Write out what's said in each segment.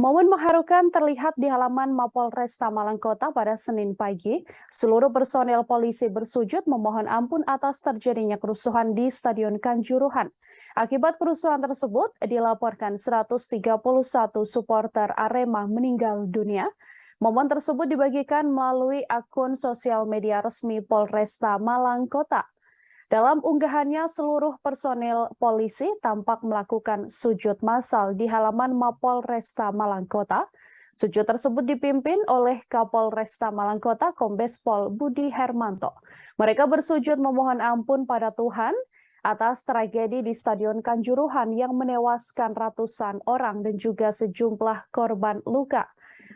Momen mengharukan terlihat di halaman Mapolresta Malang Kota pada Senin pagi. Seluruh personel polisi bersujud memohon ampun atas terjadinya kerusuhan di Stadion Kanjuruhan. Akibat kerusuhan tersebut, dilaporkan 131 supporter Arema meninggal dunia. Momen tersebut dibagikan melalui akun sosial media resmi Polresta Malang Kota. Dalam unggahannya, seluruh personil polisi tampak melakukan sujud massal di halaman Mapolresta Malang Kota. Sujud tersebut dipimpin oleh Kapolresta Malang Kota Kombes Pol Budi Hermanto. Mereka bersujud memohon ampun pada Tuhan atas tragedi di Stadion Kanjuruhan yang menewaskan ratusan orang dan juga sejumlah korban luka.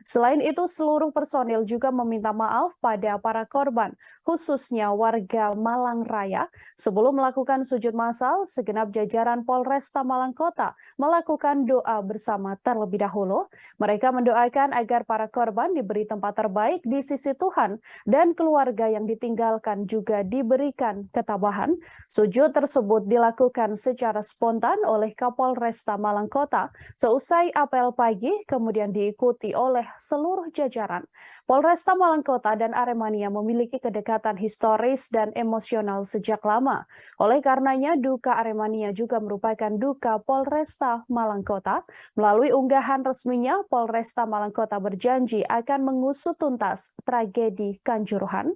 Selain itu, seluruh personil juga meminta maaf pada para korban, khususnya warga Malang Raya. Sebelum melakukan sujud massal, segenap jajaran Polresta Malang Kota melakukan doa bersama terlebih dahulu. Mereka mendoakan agar para korban diberi tempat terbaik di sisi Tuhan dan keluarga yang ditinggalkan juga diberikan ketabahan. Sujud tersebut dilakukan secara spontan oleh Kapolresta Malang Kota seusai apel pagi, kemudian diikuti oleh seluruh jajaran. Polresta Malang Kota dan Aremania memiliki kedekatan historis dan emosional sejak lama. Oleh karenanya, duka Aremania juga merupakan duka Polresta Malang Kota. Melalui unggahan resminya, Polresta Malang Kota berjanji akan mengusut tuntas tragedi Kanjuruhan.